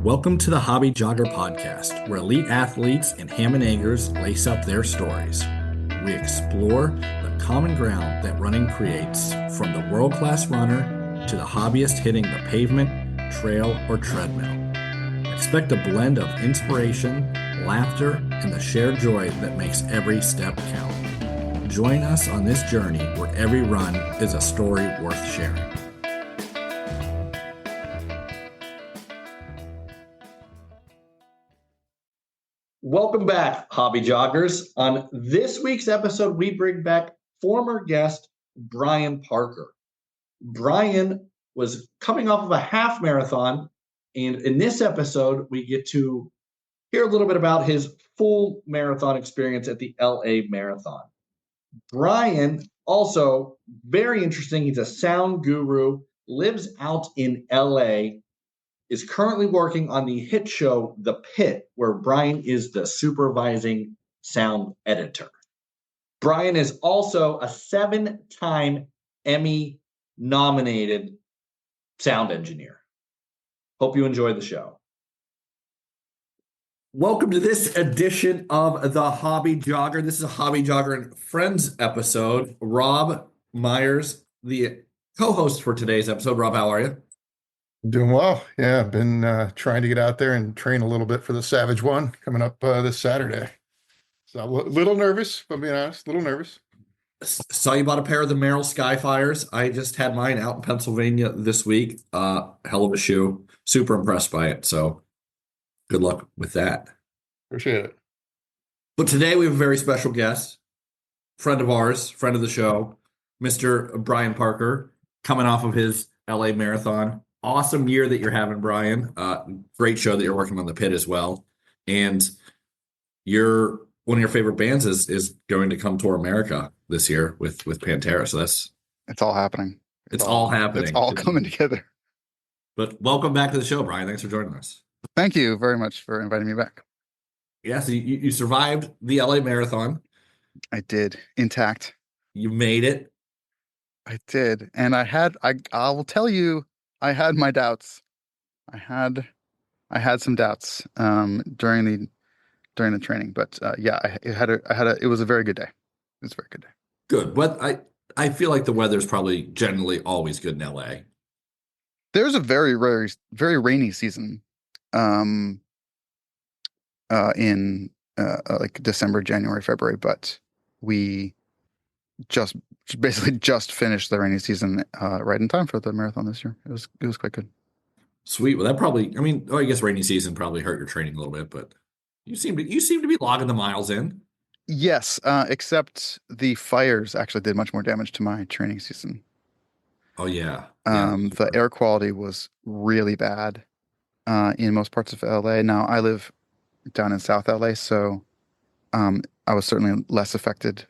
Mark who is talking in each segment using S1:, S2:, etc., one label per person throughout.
S1: Welcome to the Hobby Jogger Podcast, where elite athletes and ham and eggers lace up their stories. We explore the common ground that running creates, from the world-class runner to the hobbyist hitting the pavement, trail, or treadmill. Expect a blend of inspiration, laughter, and the shared joy that makes every step count. Join us on this journey where every run is a story worth sharing. Welcome back, hobby joggers. On this week's episode, we bring back former guest Bryan Parker. Bryan was coming off of a half marathon, and in this episode, we get to hear a little bit about his full marathon experience at the LA Marathon. Bryan, also very interesting, he's a sound guru, lives out in LA, is currently working on the hit show The Pitt, where Bryan is the supervising sound editor. Bryan is also a 7-time Emmy-nominated sound engineer. Hope you enjoy the show. Welcome to this edition of the Hobby Jogger. This is a Hobby Jogger and Friends episode. Rob Myers, the co-host for today's episode. Rob, how are you?
S2: Doing well. Yeah, I've been trying to get out there and train a little bit for the Savage One coming up this Saturday. So a little nervous, if I'm being honest, a little nervous.
S1: Saw you bought a pair of the Merrell Skyfires. I just had mine out in Pennsylvania this week. Hell of a shoe. Super impressed by it. So good luck with that.
S2: Appreciate it.
S1: But today we have a very special guest, friend of ours, friend of the show, Mr. Bryan Parker, coming off of his LA Marathon. Awesome year that you're having, Bryan. Great show that you're working on the Pit as well. And one of your favorite bands is going to come tour America this year with Pantera. So
S3: it's all happening.
S1: It's all happening.
S3: It's all coming together.
S1: But welcome back to the show, Bryan. Thanks for joining us.
S3: Thank you very much for inviting me back.
S1: Yeah, so you survived the LA Marathon.
S3: I did, intact.
S1: You made it.
S3: I did. And I will tell you, I had my doubts. I had some doubts during the training, but it was a very good day. It was a very good day.
S1: Good. But I feel like the weather's probably generally always good in LA.
S3: There's a very, very, very rainy season in like December, January, February, but we basically just finished the rainy season right in time for the marathon this year. It was quite good.
S1: Sweet. Well, that probably, I guess rainy season probably hurt your training a little bit, but you seem to be logging the miles in.
S3: Yes, except the fires actually did much more damage to my training season.
S1: Oh yeah.
S3: The air quality was really bad in most parts of LA. Now I live down in South LA, so I was certainly less affected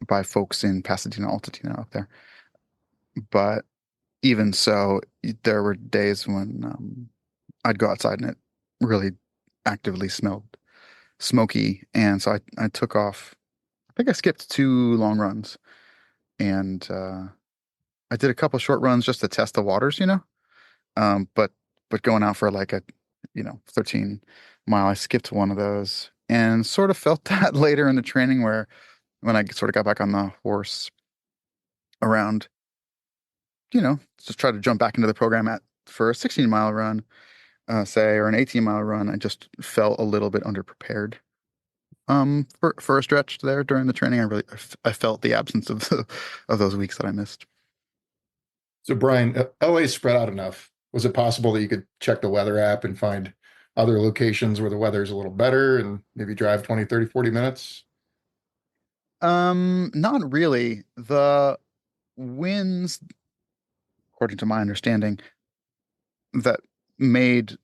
S3: by folks in Pasadena, Altadena up there. But even so, there were days when I'd go outside and it really actively smelled smoky. And so I took off. I think I skipped 2 long runs. And I did a couple short runs just to test the waters, but going out for like a 13 mile, I skipped one of those and sort of felt that later in the training where when I sort of got back on the horse around, just try to jump back into the program for a 16-mile run, say, or an 18-mile run. I just felt a little bit underprepared for a stretch there during the training. I felt the absence of those weeks that I missed.
S2: So Bryan, LA spread out enough. Was it possible that you could check the weather app and find other locations where the weather is a little better and maybe drive 20, 30, 40 minutes?
S3: Not really. The winds, according to my understanding, that made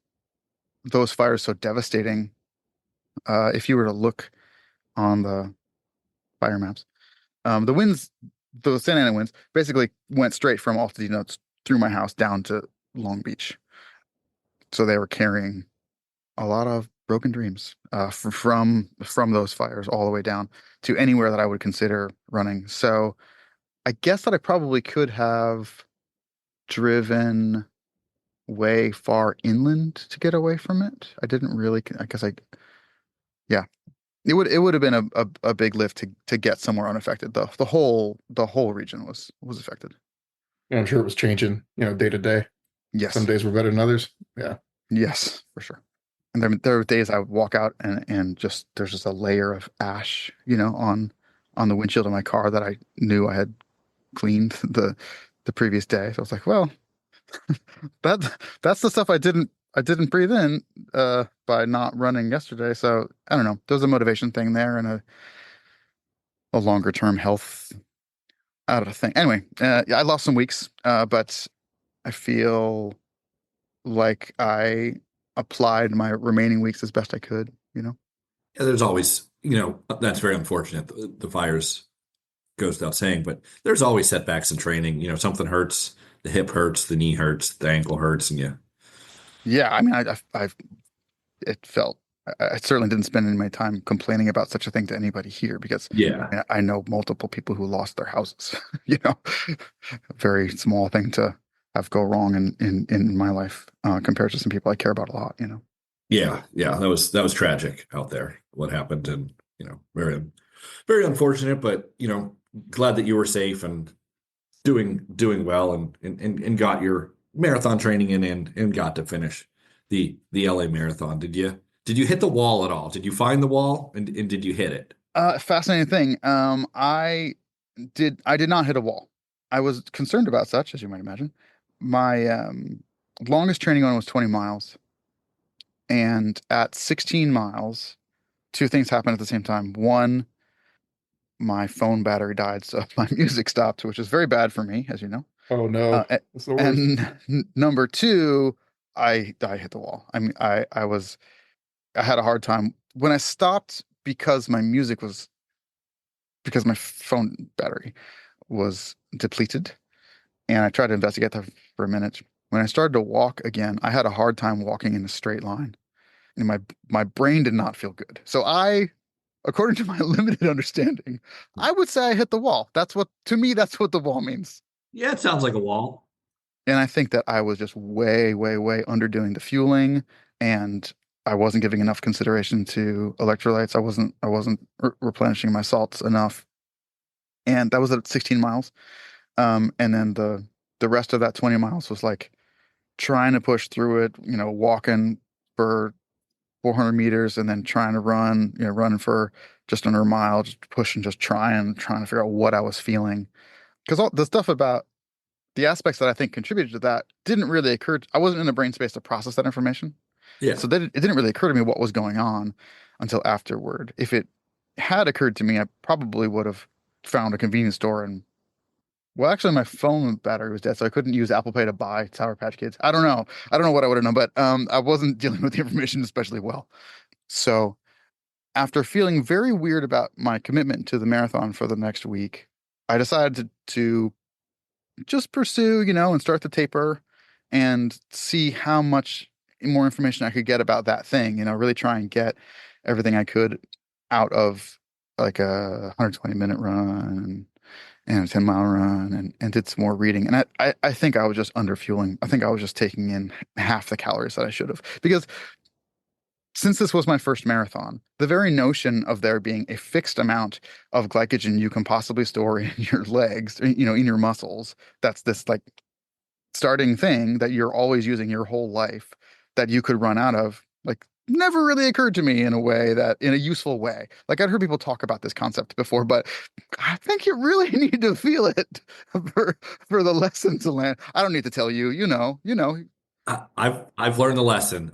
S3: those fires so devastating, if you were to look on the fire maps, the winds, the Santa Ana winds, basically went straight from Altadena through my house down to Long Beach. So they were carrying a lot of broken dreams from those fires all the way down to anywhere that I would consider running. So I guess that I probably could have driven way far inland to get away from it. I didn't really, I guess yeah, it would have been a big lift to get somewhere unaffected. The whole region was affected.
S2: And I'm sure it was changing, day to day. Some
S3: Yes.
S2: days were better than others. Yeah.
S3: Yes, for sure. And there were days I would walk out and just there's just a layer of ash, on the windshield of my car that I knew I had cleaned the previous day. So I was like, well, that's the stuff I didn't breathe in by not running yesterday. So I don't know. There's a motivation thing there and a longer term health out of the thing. Anyway, yeah, I lost some weeks, but I feel like I applied my remaining weeks as best I could,
S4: Yeah, there's always, that's very unfortunate. The fires goes without saying, but there's always setbacks in training. Something hurts, the hip hurts, the knee hurts, the ankle hurts, and
S3: Yeah, I mean, it felt, I certainly didn't spend any of my time complaining about such a thing to anybody here because
S4: yeah,
S3: I know multiple people who lost their houses, a very small thing to have go wrong in my life, compared to some people I care about a lot,
S4: yeah. That was tragic out there. What happened, and very, very unfortunate. But glad that you were safe and doing well, and got your marathon training in and got to finish the LA marathon. Did you hit the wall at all? Did you find the wall and did you hit it?
S3: Fascinating thing. I did not hit a wall. I was concerned about such, as you might imagine. My longest training on was 20 miles. And at 16 miles, two things happened at the same time. One, my phone battery died, so my music stopped, which is very bad for me, as you know.
S2: Oh no, that's the worst.
S3: And number two, I hit the wall. I mean, I had a hard time when I stopped because my phone battery was depleted, and I tried to investigate that for a minute. When I started to walk again, I had a hard time walking in a straight line, and my brain did not feel good. So according to my limited understanding, I would say I hit the wall. To me, that's what the wall means.
S4: Yeah, it sounds like a wall.
S3: And I think that I was just way, way, way underdoing the fueling, and I wasn't giving enough consideration to electrolytes. I wasn't replenishing my salts enough, and that was at 16 miles. And then the rest of that 20 miles was like trying to push through it, walking for 400 meters and then trying to running for just under a mile, just pushing, just trying to figure out what I was feeling. Because all the stuff about the aspects that I think contributed to that didn't really occur. I wasn't in the brain space to process that information.
S4: Yeah.
S3: So it didn't really occur to me what was going on until afterward. If it had occurred to me, I probably would have found a convenience store and, well, actually, my phone battery was dead, so I couldn't use Apple Pay to buy Sour Patch Kids. I don't know. I don't know what I would have known, but I wasn't dealing with the information especially well. So after feeling very weird about my commitment to the marathon for the next week, I decided to just pursue, and start the taper and see how much more information I could get about that thing, really try and get everything I could out of like a 120-minute run and a 10-mile run and did some more reading. And I think I was just under fueling. I think I was just taking in half the calories that I should have. Because since this was my first marathon, the very notion of there being a fixed amount of glycogen you can possibly store in your legs, in your muscles, that's this like starting thing that you're always using your whole life that you could run out of, like never really occurred to me in a useful way. Like I'd heard people talk about this concept before, but I think you really need to feel it for the lesson to land. I don't need to tell you,
S4: I've learned the lesson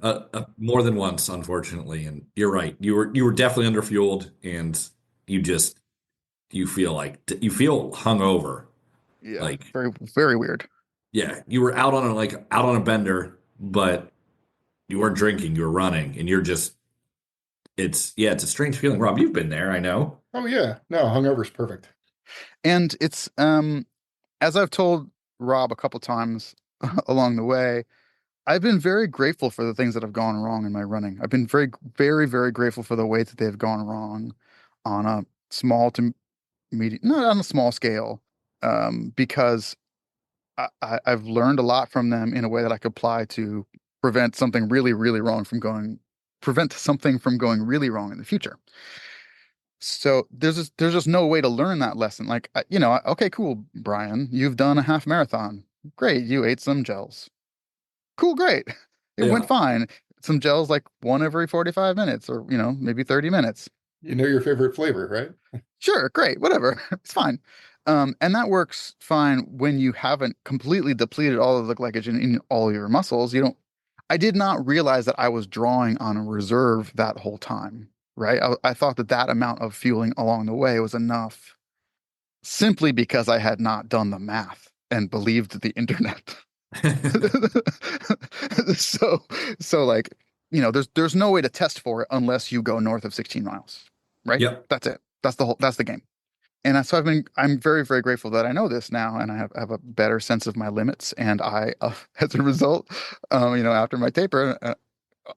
S4: more than once, unfortunately, and you're right. You were definitely underfueled, and you feel hungover.
S3: Yeah,
S4: Like,
S3: very, very weird.
S4: yeah, you were out on a bender, but you weren't drinking. You were running, and it's a strange feeling. Rob, you've been there, I know.
S2: Oh yeah, no, hungover's perfect.
S3: And it's as I've told Rob a couple times along the way, I've been very grateful for the things that have gone wrong in my running. I've been very, very, very grateful for the way that they've gone wrong on a small to medium, not on a small scale, because I've learned a lot from them in a way that I could apply to prevent something really, really wrong from going, prevent something from going really wrong in the future. So there's just no way to learn that lesson. Like, okay, cool, Brian, you've done a half marathon. Great, you ate some gels. Cool, great. It went
S4: Yeah.
S3: fine. Some gels like one every 45 minutes or, maybe 30 minutes.
S2: You know your favorite flavor, right?
S3: Sure, great, whatever. It's fine. And that works fine when you haven't completely depleted all of the glycogen in all your muscles. I did not realize that I was drawing on a reserve that whole time, right? I thought that amount of fueling along the way was enough simply because I had not done the math and believed the internet. So, so like, there's no way to test for it unless you go north of 16 miles, right?
S4: Yep.
S3: That's it. That's the game. And so I'm very, very grateful that I know this now, and I have a better sense of my limits. And as a result, after my taper,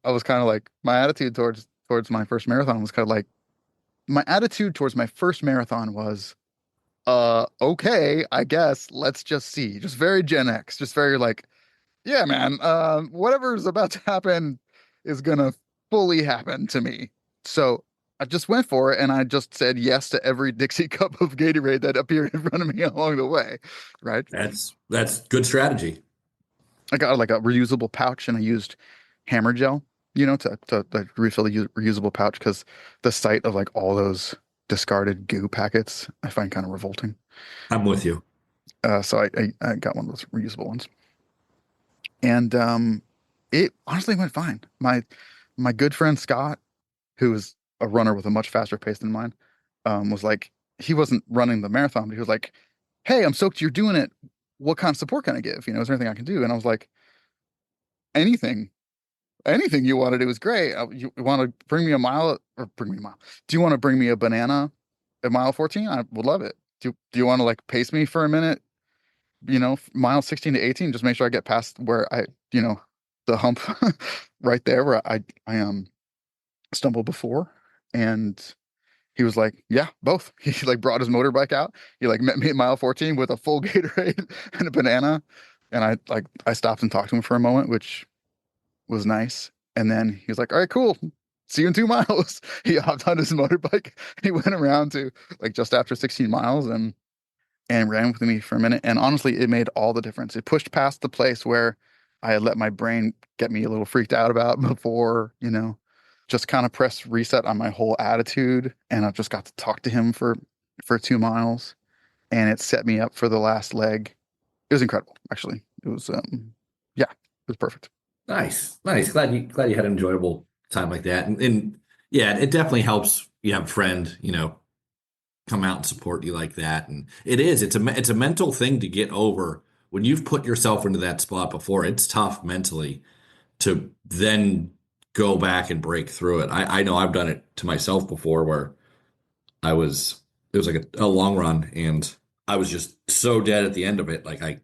S3: I was kind of like, my attitude towards my first marathon was kind of like, my attitude towards my first marathon was, okay, I guess let's just see. Just very Gen X, just very like, yeah, man, whatever's about to happen is gonna fully happen to me. So I just went for it, and I just said yes to every Dixie cup of Gatorade that appeared in front of me along the way, right?
S4: That's good strategy.
S3: I got like a reusable pouch, and I used hammer gel, to like refill the reusable pouch, because the sight of like all those discarded goo packets I find kind of revolting.
S4: I'm with you.
S3: So I got one of those reusable ones. And it honestly went fine. My good friend Scott, who is a runner with a much faster pace than mine, was like, he wasn't running the marathon, but he was like, "Hey, I'm stoked you're doing it. What kind of support can I give? Is there anything I can do?" And I was like, "Anything, anything you want to do is great. You want to bring me a mile, or bring me a mile? Do you want to bring me a banana at mile 14? I would love it. Do you want to like pace me for a minute? Mile 16 to 18, just make sure I get past where the hump right there where I stumbled before." And he was like, "Yeah, both." He like brought his motorbike out. He like met me at mile 14 with a full Gatorade and a banana. And I stopped and talked to him for a moment, which was nice. And then he was like, "All right, cool. See you in 2 miles." He hopped on his motorbike. He went around to like just after 16 miles and ran with me for a minute. And honestly, it made all the difference. It pushed past the place where I had let my brain get me a little freaked out about before, just kind of press reset on my whole attitude. And I just got to talk to him for 2 miles, and it set me up for the last leg. It was incredible, actually. It was, yeah, it was perfect.
S4: Nice. Glad you had an enjoyable time like that. And yeah, it definitely helps. You have a friend, come out and support you like that. And it's a mental thing to get over when you've put yourself into that spot before. It's tough mentally to then go back and break through it. I know I've done it to myself before, where it was like a long run, and I was just so dead at the end of it. Like,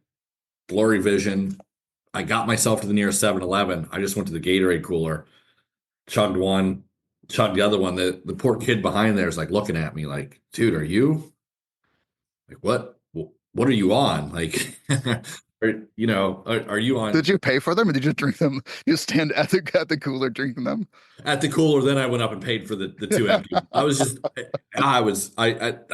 S4: blurry vision. I got myself to the nearest 7-Eleven. I just went to the Gatorade cooler, chugged one, chugged the other one. The poor kid behind there is like looking at me like, "Dude, are you like, what are you on?" Like, are you on
S3: Did you pay for them, or did you drink them? You stand at the cooler drinking them?
S4: at the cooler? Then I went up and paid for the two empty. I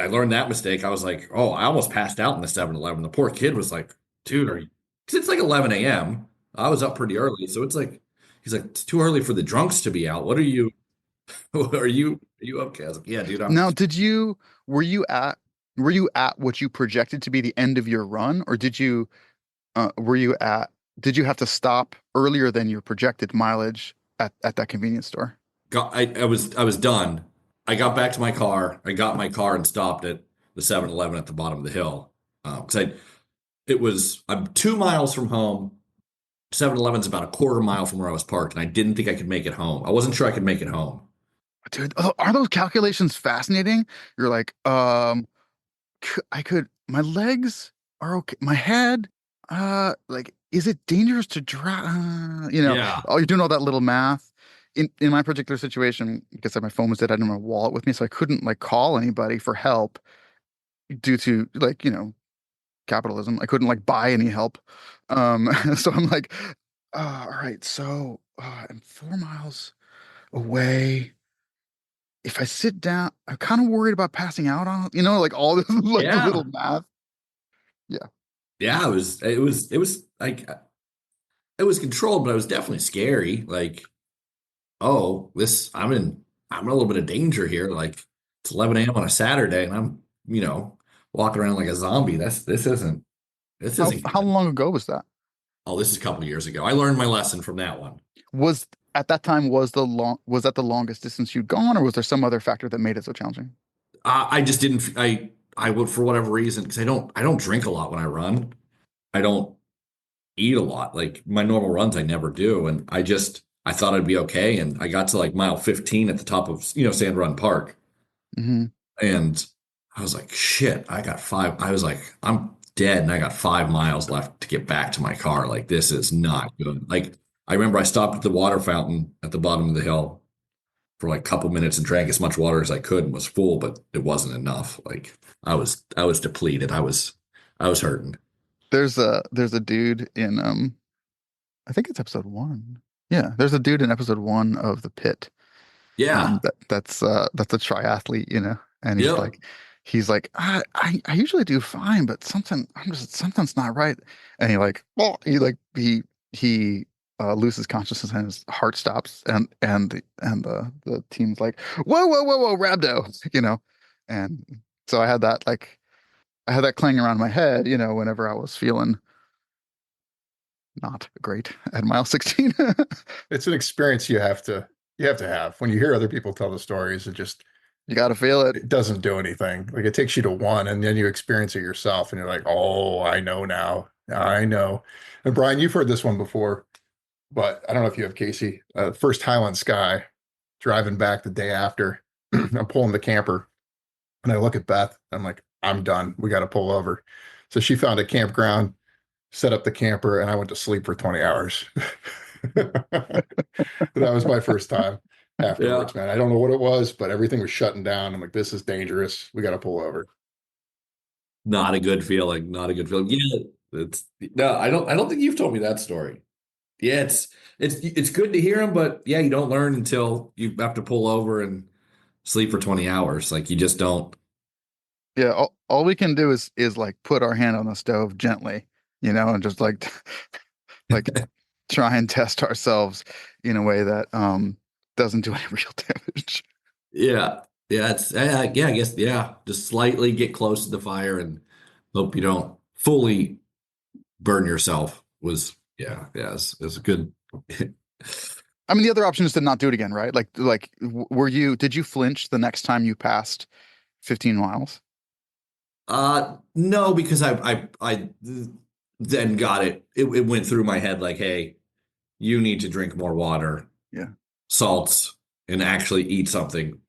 S4: learned that mistake. I was like, oh, I almost passed out in the 7-Eleven. The poor kid was like, "Dude, are you?" 'Cause it's like 11 a.m. I was up pretty early, so it's like, he's like, "It's too early for the drunks to be out. What are you? Are you okay?" I was like, "Yeah, dude, I'm."
S3: Now, were you at what you projected to be the end of your run, or did you have to stop earlier than your projected mileage at that convenience store?
S4: I was done. I got back to my car. I got my car and stopped at the 7-Eleven at the bottom of the hill. I'm 2 miles from home. 7-Eleven's about a quarter mile from where I was parked, and I didn't think I could make it home. I wasn't sure I could make it home.
S3: Dude, are those calculations fascinating? You're like, my legs are okay. My head, like, is it dangerous to drive?
S4: Yeah.
S3: Oh, you're doing all that little math. In my particular situation, because my phone was dead, I didn't have my wallet with me, so I couldn't like call anybody for help due to like, capitalism. I couldn't like buy any help. So I'm like, all right, so I'm 4 miles away. If I sit down, I'm kind of worried about passing out on, like all this like the
S4: Yeah.
S3: little math. Yeah.
S4: Yeah, it was like it was controlled, but it was definitely scary. Like, oh, I'm in a little bit of danger here. Like it's 11 a.m. on a Saturday and I'm, walking around like a zombie. This isn't
S3: How
S4: good.
S3: long ago was that?
S4: Oh, this is a couple years ago. I learned my lesson from that one.
S3: Was at that time was that the longest distance you'd gone, or was there some other factor that made it so challenging?
S4: I just didn't, I would, for whatever reason, because I don't drink a lot when I run. I don't eat a lot. Like my normal runs, I never do. And I thought I'd be okay. And I got to like mile 15 at the top of, Sand Run Park.
S3: Hmm.
S4: And I was like, shit, I was like, I'm dead. And I got 5 miles left to get back to my car. Like, this is not good. Like, I remember I stopped at the water fountain at the bottom of the hill for like a couple minutes and drank as much water as I could and was full, but it wasn't enough. Like, I was depleted. I was hurting.
S3: There's a dude in I think it's episode 1. Yeah, there's a dude in episode 1 of the Pit.
S4: Yeah.
S3: That's a triathlete, and
S4: Yep.
S3: he's like, I usually do fine, but something's not right. And he loses consciousness and his heart stops, and the team's like, whoa, Rabdo, and so I had that clanging around my head, whenever I was feeling not great at mile 16.
S2: It's an experience you have to have. When you hear other people tell the stories,
S3: You got to feel it.
S2: it doesn't do anything. Like it takes you to one, and then you experience it yourself, and you're like, oh, I know now. I know. And Brian, you've heard this one before, but I don't know if you have, Casey. First Highland Sky, driving back the day after, I'm pulling the camper, and I look at Beth. I'm like, I'm done. We got to pull over. So she found a campground, set up the camper, and I went to sleep for 20 hours. That was my first time
S4: Yeah.
S2: afterwards, man. I don't know what it was, but everything was shutting down. I'm like, this is dangerous. We got to pull over.
S4: Not a good feeling. Not a good feeling. Yeah. It's no, I don't think you've told me that story. Yeah, it's good to hear them, but yeah, you don't learn until you have to pull over and sleep for 20 hours. Like you just don't.
S3: Yeah, all we can do is like put our hand on the stove gently, and just like try and test ourselves in a way that doesn't do any real damage.
S4: Yeah. Yeah, yeah, I guess yeah, just slightly get close to the fire and hope you don't fully burn yourself was it's a good.
S3: I mean, the other option is to not do it again, right? Did you flinch the next time you passed 15 miles?
S4: No, because I then got it went through my head like, hey, you need to drink more water,
S3: Yeah.
S4: salts, and actually eat something,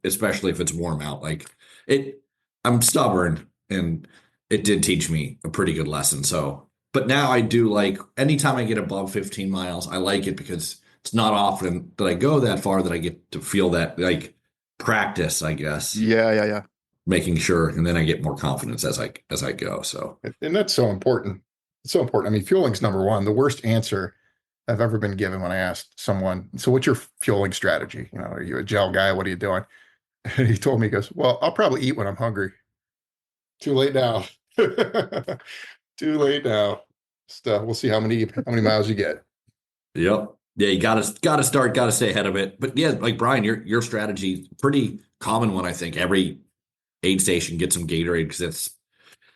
S4: especially if it's warm out. Like it, I'm stubborn, and it did teach me a pretty good lesson. So, but now I do like anytime I get above 15 miles, I like it because it's not often that I go that far that I get to feel that like practice, I guess,
S3: Yeah.
S4: making sure, and then I get more confidence as I go. So,
S2: And that's so important. It's so important. I mean, fueling's number one. The worst answer I've ever been given when I asked someone, so what's your fueling strategy? Are you a gel guy? What are you doing? And he told me, he goes, well, I'll probably eat when I'm hungry. Too late now. Too late now. We'll see how many miles you get.
S4: yep. Yeah, you gotta stay ahead of it. But yeah, like Brian, your strategy, pretty common one, I think. Every aid station gets some Gatorade because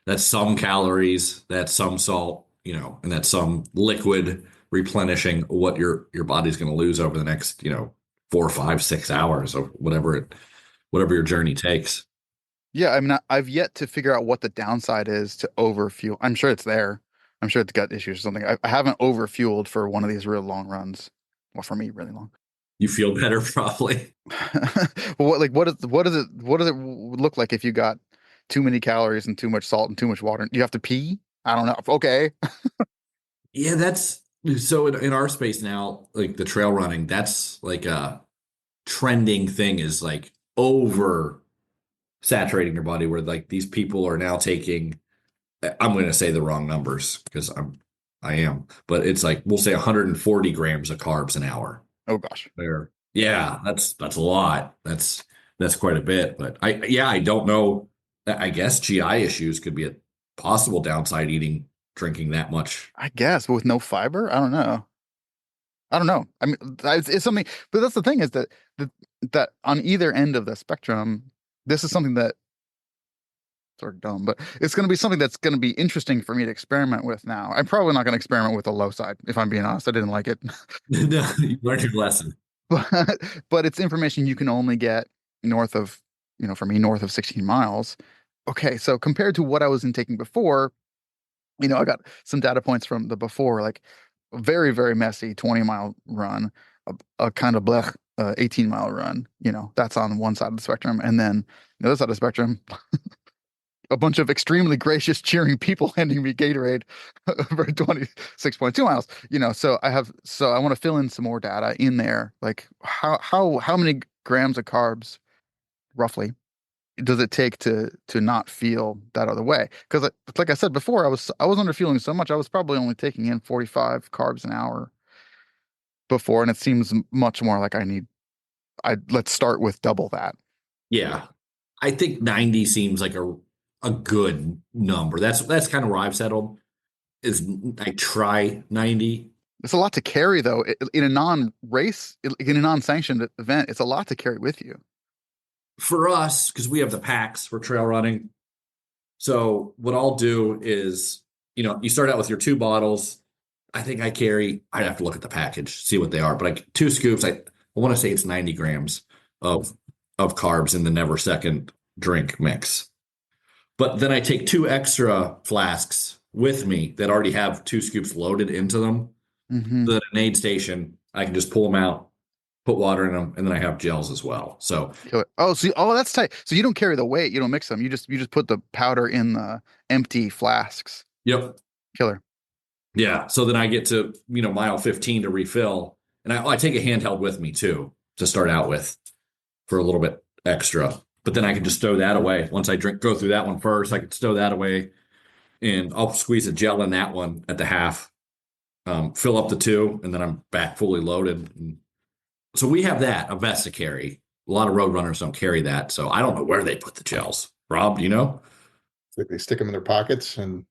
S4: that's some calories, that's some salt, and that's some liquid replenishing what your body's going to lose over the next 4, 5, 6 hours or whatever your journey takes.
S3: Yeah, I mean, I've yet to figure out what the downside is to overfuel. I'm sure it's there. I'm sure it's gut issues or something. I haven't overfueled for one of these real long runs. Well, for me, really long.
S4: You feel better probably.
S3: Well, what does it look like if you got too many calories and too much salt and too much water? You have to pee? I don't know. Okay.
S4: Yeah, that's so in our space now, like the trail running, that's like a trending thing is like over saturating your body where like these people are now taking I'm going to say the wrong numbers because I am, but it's like we'll say 140 grams of carbs an hour.
S3: Oh gosh.
S4: There, yeah, that's a lot. That's quite a bit. But I don't know. I guess GI issues could be a possible downside drinking that much.
S3: I guess, but with no fiber, I don't know. I don't know. I mean, it's something, but that's the thing is that on either end of the spectrum, this is something that sort of dumb, but it's going to be something that's going to be interesting for me to experiment with now. I'm probably not going to experiment with the low side, if I'm being honest. I didn't like it.
S4: No, you learned your lesson.
S3: but but it's information you can only get north of, for me, north of 16 miles. Okay, so compared to what I was taking before, I got some data points from the before, like a very, very messy 20-mile run, a kind of blech 18-mile run. That's on one side of the spectrum. And then the other side of the spectrum, a bunch of extremely gracious, cheering people handing me Gatorade for 26.2 miles. So I want to fill in some more data in there. Like how many grams of carbs roughly does it take to not feel that other way? Because like I said before, I was under feeling so much. I was probably only taking in 45 carbs an hour before, and it seems much more like let's start with double that.
S4: Yeah, I think 90 seems like a good number. That's kind of where I've settled. Is I try 90.
S3: It's a lot to carry though in a non-race, in a non-sanctioned event. It's a lot to carry with you.
S4: For us, because we have the packs for trail running. So what I'll do is, you start out with your 2 bottles. I think I'd have to look at the package, see what they are, but like 2 scoops, I want to say it's 90 grams of carbs in the Never Second drink mix. But then I take 2 extra flasks with me that already have 2 scoops loaded into them.
S3: Mm-hmm.
S4: So that at an aid station, I can just pull them out, put water in them, and then I have gels as well. So
S3: that's tight. So you don't carry the weight, you don't mix them. You just put the powder in the empty flasks.
S4: Yep.
S3: Killer.
S4: Yeah. So then I get to, mile 15 to refill. And I take a handheld with me too, to start out with for a little bit extra. But then I can just stow that away. Once I go through that one first, I can stow that away and I'll squeeze a gel in that one at the half, fill up the 2, and then I'm back fully loaded. And so we have that, a vest to carry. A lot of road runners don't carry that. So I don't know where they put the gels. Rob, do you know?
S2: Like they stick them in their pockets. And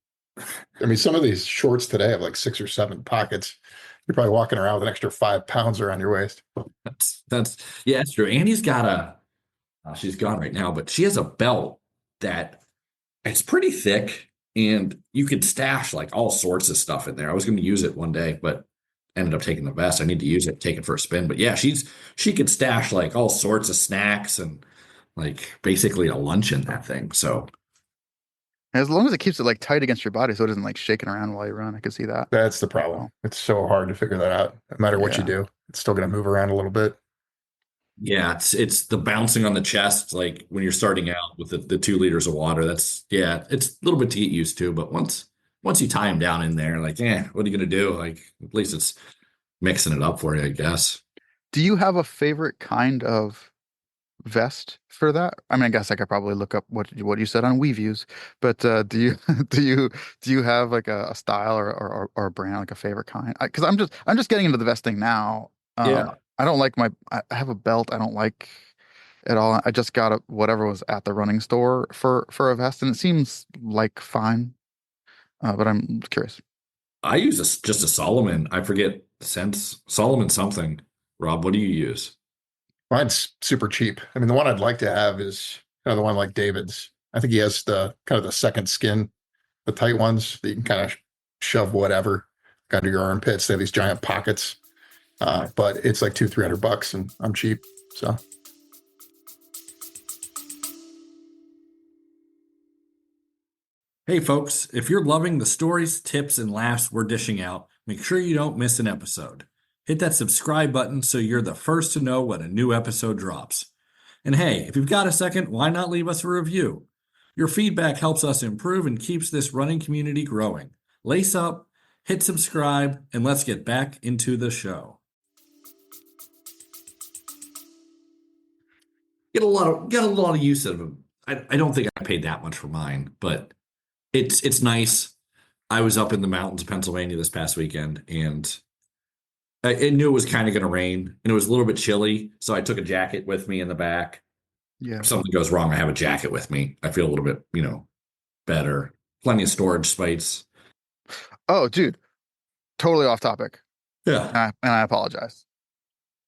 S2: I mean, some of these shorts today have like 6 or 7 pockets. You're probably walking around with an extra 5 pounds around your waist.
S4: That's true. Annie's got she's gone right now, but she has a belt that it's pretty thick and you could stash like all sorts of stuff in there. I was going to use it one day, but ended up taking the vest. I need to use it, take it for a spin. But yeah, she could stash like all sorts of snacks and like basically a lunch in that thing. So
S3: as long as it keeps it like tight against your body so it isn't like shaking around while you run, I can see that.
S2: That's the problem. It's so hard to figure that out. No matter what you do, it's still going to move around a little bit.
S4: Yeah, it's the bouncing on the chest, like when you're starting out with the 2 liters of water. It's a little bit to get used to, but once you tie them down in there, like, what are you gonna do? Like, at least it's mixing it up for you, I guess.
S3: Do you have a favorite kind of vest for that? I mean, I guess I could probably look up what you said on WeViews, but do you do you have like a style or a brand, like a favorite kind? Because I'm just getting into the vesting now.
S4: Yeah.
S3: I don't like I have a belt I don't like at all. I just got whatever was at the running store for a vest, and it seems like fine. But I'm curious.
S4: I use just a Solomon. I forget Solomon something. Rob, what do you use?
S2: Mine's super cheap. I mean, the one I'd like to have is kind of the one like David's. I think he has the kind of the second skin, the tight ones that you can kind of shove whatever under your armpits. They have these giant pockets. But it's like $200-300 and I'm cheap. So.
S4: Hey folks, if you're loving the stories, tips, and laughs we're dishing out, make sure you don't miss an episode. Hit that subscribe button so you're the first to know when a new episode drops. And hey, if you've got a second, why not leave us a review? Your feedback helps us improve and keeps this running community growing. Lace up, hit subscribe, and let's get back into the show. Get a lot of use out of them. I don't think I paid that much for mine, but It's nice. I was up in the mountains of Pennsylvania this past weekend, and I knew it was kind of going to rain, and it was a little bit chilly. So I took a jacket with me in the back.
S3: Yeah.
S4: If something goes wrong, I have a jacket with me. I feel a little bit, better. Plenty of storage space.
S3: Oh, dude, totally off topic.
S4: Yeah.
S3: And I apologize.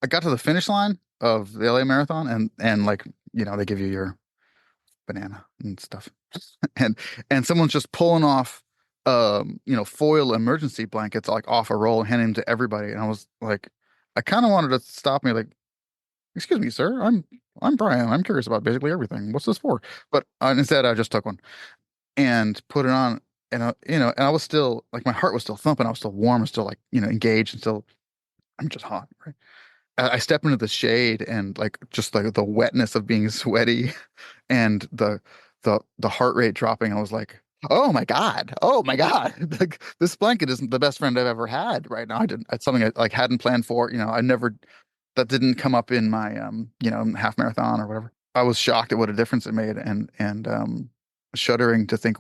S3: I got to the finish line of the LA Marathon, and like, they give you your banana and stuff, and someone's just pulling off, foil emergency blankets like off a roll and handing them to everybody, and I was like, I kind of wanted to stop me, like, excuse me, sir, I'm Bryan. I'm curious about basically everything. What's this for? But instead, I just took one and put it on, and and I was still like, my heart was still thumping. I was still warm. I was still like, engaged, and still, I'm just hot, right? I step into the shade, and like, just like the wetness of being sweaty and the heart rate dropping. I was like, oh my God. Oh my God. Like, this blanket isn't the best friend I've ever had right now. It's something I like hadn't planned for. That didn't come up in my half marathon or whatever. I was shocked at what a difference it made, and shuddering to think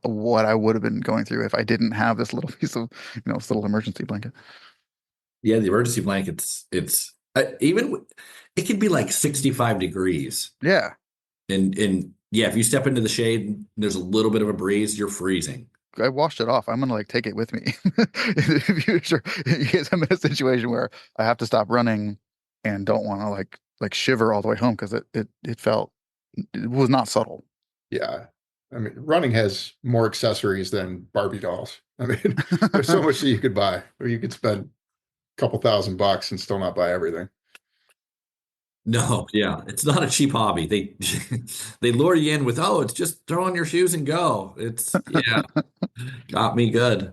S3: what I would have been going through if I didn't have this little piece of, this little emergency blanket.
S4: Yeah, the emergency blankets, it's even, it can be like 65 degrees.
S3: Yeah.
S4: And yeah, if you step into the shade and there's a little bit of a breeze, you're freezing.
S3: I washed it off. I'm gonna like take it with me in the future, in case I'm in a situation where I have to stop running and don't want to like shiver all the way home, because it was not subtle.
S2: Yeah. I mean, running has more accessories than Barbie dolls. I mean, there's so much that you could buy, or you could spend a couple $1,000 and still not buy everything.
S4: No, yeah, it's not a cheap hobby. They they lure you in with, oh, it's just throw on your shoes and go. It's yeah, got me good,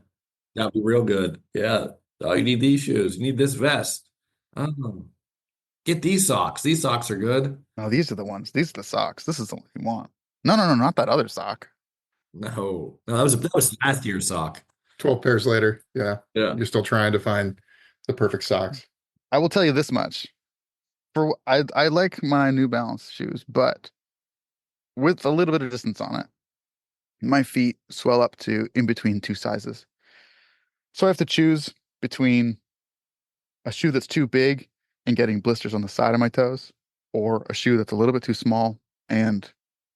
S4: got me real good. Yeah, oh, you need these shoes, you need this vest. Oh, get these socks. These socks are good.
S3: No, these are the ones. These are the socks. This is the one you want. No, no, no, not that other sock.
S4: No, that was last year's sock.
S2: 12 pairs later. Yeah.
S4: Yeah,
S2: You're still trying to find the perfect socks.
S3: I will tell you this much. I like my New Balance shoes, but with a little bit of distance on it, my feet swell up to in between two sizes. So I have to choose between a shoe that's too big and getting blisters on the side of my toes, or a shoe that's a little bit too small and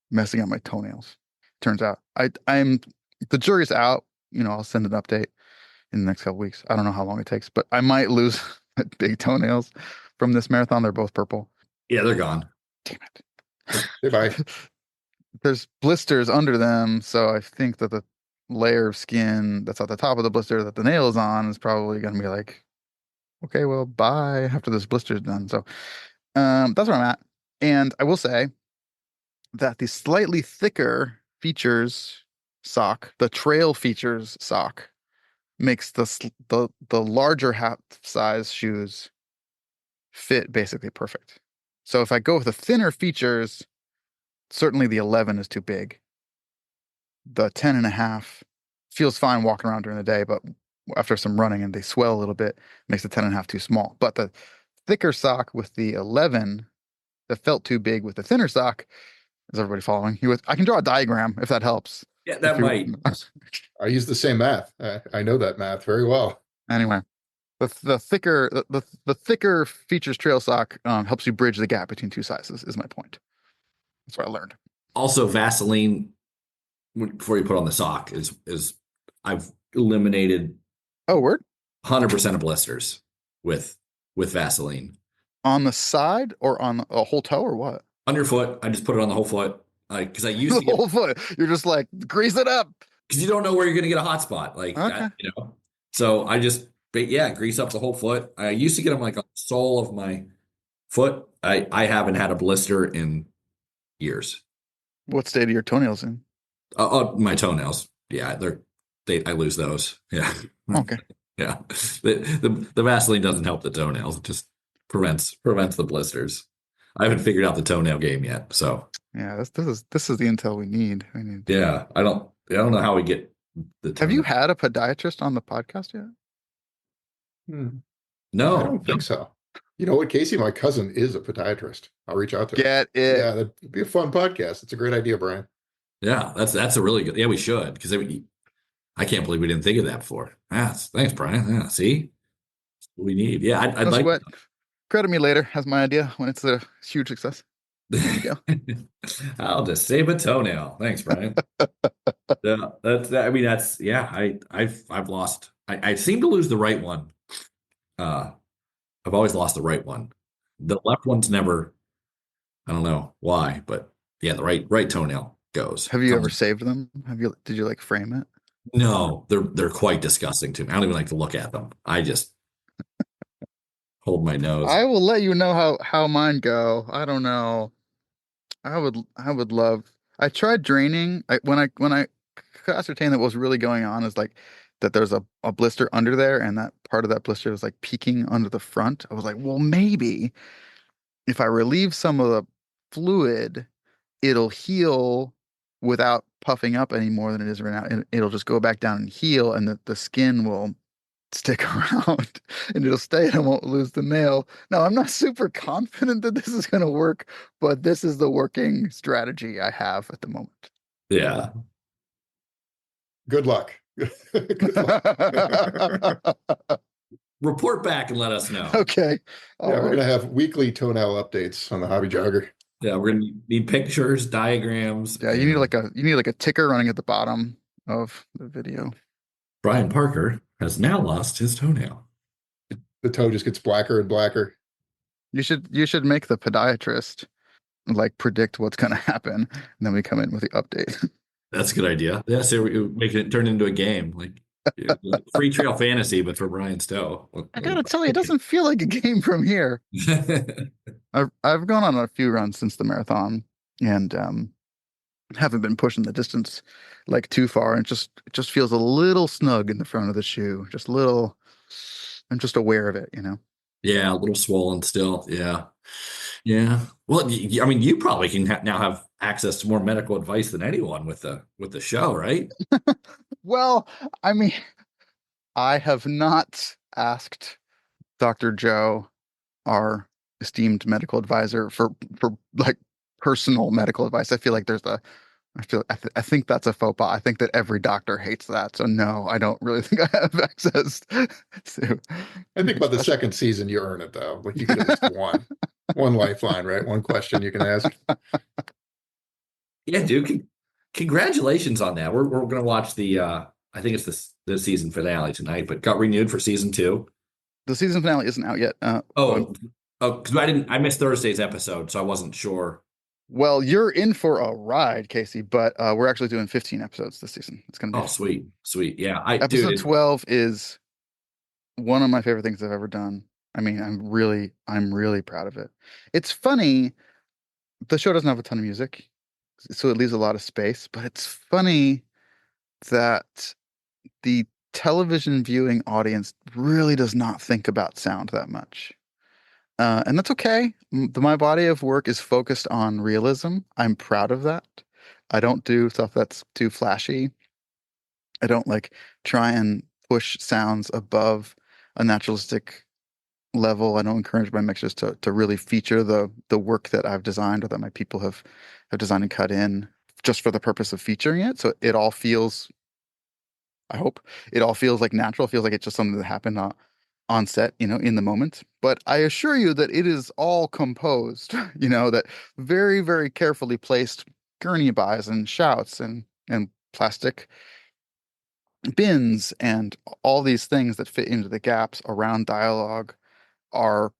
S3: messing up my toenails. Turns out I'm the jury's out. I'll send an update in the next couple weeks. I don't know how long it takes, but I might lose big toenails from this marathon. They're both purple.
S4: yeah, they're gone.
S3: Damn it.
S2: Goodbye.
S3: There's blisters under them, so I think that the layer of skin that's at the top of the blister that the nail is on is probably going to be like, okay, well, bye after this blister's done. So that's where I'm at. And I will say that the slightly thicker features sock, the trail features sock, makes the larger half size shoes fit basically perfect. So if I go with the thinner features, certainly the 11 is too big. The 10.5 feels fine walking around during the day, but after some running and they swell a little bit, makes the 10.5 too small. But the thicker sock with the 11 that felt too big with the thinner sock, is everybody following? I can draw a diagram if that helps.
S4: Yeah, that might.
S2: I use the same math. I know that math very well.
S3: Anyway, the thicker features trail sock helps you bridge the gap between two sizes, is my point. That's what I learned.
S4: Also, Vaseline before you put on the sock is I've eliminated
S3: Oh, word?
S4: 100% of blisters with Vaseline.
S3: On the side or on a whole toe or what?
S4: On your foot, I just put it on the whole foot. Because I used to
S3: The whole foot. You're just like, grease it up.
S4: because you don't know where you're going to get a hot spot.
S3: Okay.
S4: So I just, grease up the whole foot. I used to get them like on the sole of my foot. I haven't had a blister in years.
S3: What state are your toenails in?
S4: My toenails. Yeah, I lose those. Yeah.
S3: Okay.
S4: Yeah. The Vaseline doesn't help the toenails. It just prevents the blisters. I haven't figured out the toenail game yet. So
S3: Yeah, this is the intel we need.
S4: yeah, I don't know how we get the
S3: Have you had a podiatrist on the podcast yet?
S4: No,
S2: I don't think so. You know what, Casey? My cousin is a podiatrist. I'll reach out to him.
S3: Get it.
S2: Yeah, that'd be a fun podcast. It's a great idea, Bryan.
S4: Yeah, that's a really good. Yeah, we should because I can't believe we didn't think of that before. Thanks, Brian. Yeah, see, that's what we need. Yeah, I'd
S3: No
S4: like.
S3: sweat. Credit me later as my idea when it's a huge success. There you go.
S4: I'll just save a toenail. Thanks, Brian. Yeah, I mean, that's yeah. I've lost. I seem to lose the right one. Uh, I've always lost the right one. The left one's never. I don't know why, but yeah, the right toenail goes.
S3: Have you ever saved them? Did you like frame it?
S4: No, they're quite disgusting to me. I don't even like to look at them. I just hold my nose.
S3: I will let you know how mine go. I don't know. I would love. I tried draining. When I could ascertain that what was really going on is like that there's a blister under there, and that part of that blister was like peeking under the front. I was like, well, maybe if I relieve some of the fluid, it'll heal without puffing up any more than it is right now. And it'll just go back down and heal, and the skin will stick around and it'll stay and I won't lose the nail. Now, I'm not super confident that this is going to work, but this is the working strategy I have at the moment.
S4: Yeah.
S2: Good luck. Good luck.
S4: Report back and let us know.
S3: Okay.
S2: Yeah, we're going to have weekly toenail updates on the Hobby Jogger.
S4: Yeah, we're gonna need pictures, diagrams.
S3: Yeah, you need like a ticker running at the bottom of the video.
S4: Bryan Parker has now lost his toenail.
S2: The toe just gets blacker and blacker.
S3: You should make the podiatrist like predict what's going to happen, and then we come in with the update.
S4: That's a good idea. Yeah, so we make it turn into a game, like free trail fantasy, but for Brian's toe.
S3: I gotta tell you, it doesn't feel like a game from here. I've gone on a few runs since the marathon, and haven't been pushing the distance like too far, and it just feels a little snug in the front of the shoe. Just a little. I'm just aware of it, you know.
S4: Yeah, a little swollen still. Yeah, yeah. Well, I mean, you probably can now have access to more medical advice than anyone with the show, right?
S3: Well, I mean, I have not asked Dr. Joe, our esteemed medical advisor, for like personal medical advice. I feel like I think that's a faux pas. I think that every doctor hates that. So no, I don't really think I have access to.
S2: I think by the second season, you earn it though. Like you get at least one lifeline, right? One question you can ask.
S4: Yeah, dude. Congratulations on that. We're gonna watch the I think it's the season finale tonight, but got renewed for season 2.
S3: The season finale isn't out yet.
S4: Because I missed Thursday's episode, so I wasn't sure.
S3: Well, you're in for a ride, Casey, but we're actually doing 15 episodes this season. It's going to be
S4: sweet. Yeah.
S3: Episode 12 is one of my favorite things I've ever done. I mean, I'm really proud of it. It's funny, the show doesn't have a ton of music, so it leaves a lot of space, but it's funny that the television viewing audience really does not think about sound that much. And that's okay. My body of work is focused on realism. I'm proud of that. I don't do stuff that's too flashy. I don't like try and push sounds above a naturalistic level. I don't encourage my mixers to really feature the work that I've designed or that my people have designed and cut in just for the purpose of featuring it. So it all feels, I hope, it all feels like natural. It feels like it's just something that happened on set, you know, in the moment. But I assure you that it is all composed, you know, that very, very carefully placed gurney buys and shouts and plastic bins and all these things that fit into the gaps around dialogue are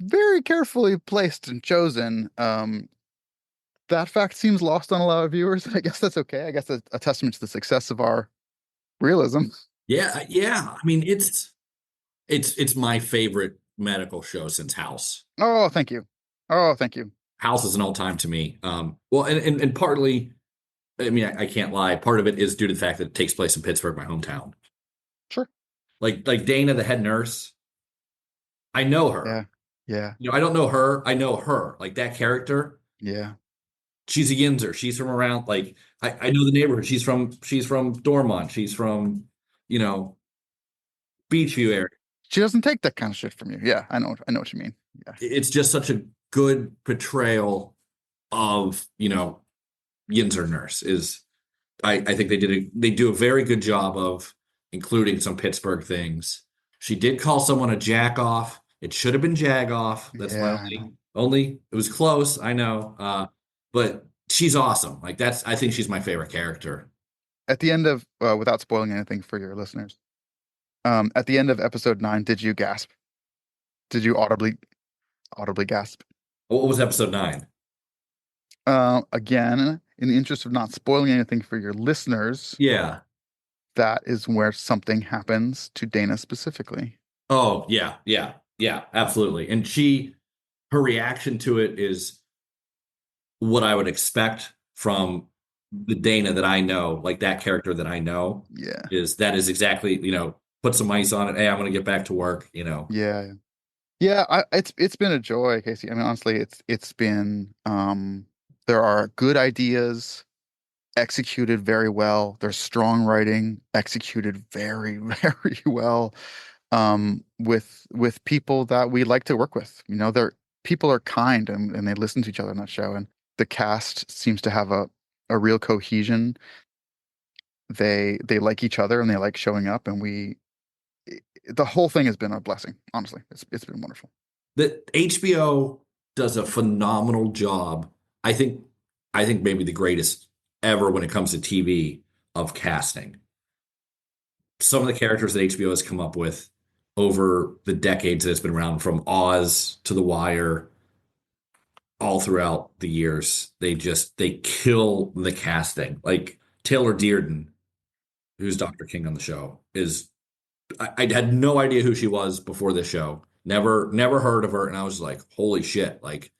S3: very carefully placed and chosen. That fact seems lost on a lot of viewers. I guess that's okay. I guess that's a testament to the success of our realism.
S4: Yeah. I mean, it's my favorite medical show since House.
S3: Oh, thank you.
S4: House is an all time to me. Well, and partly, I mean, I can't lie. Part of it is due to the fact that it takes place in Pittsburgh, my hometown.
S3: Sure.
S4: Like Dana, the head nurse. I know her.
S3: Yeah.
S4: You know, I don't know her. I know her. Like that character.
S3: Yeah.
S4: She's a Yinzer. She's from around. Like I know the neighborhood. She's from Dormont. She's from, you know, Beachview area.
S3: She doesn't take that kind of shit from you. Yeah, I know what you mean. Yeah.
S4: It's just such a good portrayal of, you know, Yinzer nurse is. I think they do a very good job of including some Pittsburgh things. She did call someone a jack off. It should have been jag off. That's my
S3: Yeah, I know.
S4: only. It was close, I know. But she's awesome. Like I think she's my favorite character.
S3: At the end of, without spoiling anything for your listeners, at the end of episode 9, did you gasp? Did you audibly gasp?
S4: What was episode 9?
S3: Again, in the interest of not spoiling anything for your listeners,
S4: Yeah.
S3: that is where something happens to Dana specifically.
S4: Oh, yeah, absolutely. And her reaction to it is what I would expect from the Dana that I know, like that character that I know.
S3: Yeah.
S4: That is exactly, put some ice on it. Hey, I'm going to get back to work,
S3: Yeah. Yeah, it's been a joy, Casey. I mean, honestly, it's been there are good ideas executed very well. There's strong writing executed very, very well. With people that we like to work with. People are kind and they listen to each other in that show. And the cast seems to have a real cohesion. They like each other and they like showing up, and the whole thing has been a blessing. Honestly, it's been wonderful.
S4: The HBO does a phenomenal job. I think maybe the greatest ever when it comes to TV of casting. Some of the characters that HBO has come up with over the decades that it's been around, from Oz to The Wire, all throughout the years, they kill the casting. Like Taylor Dearden, who's Dr. King on the show, I had no idea who she was before this show. Never heard of her, and I was like, holy shit! Like,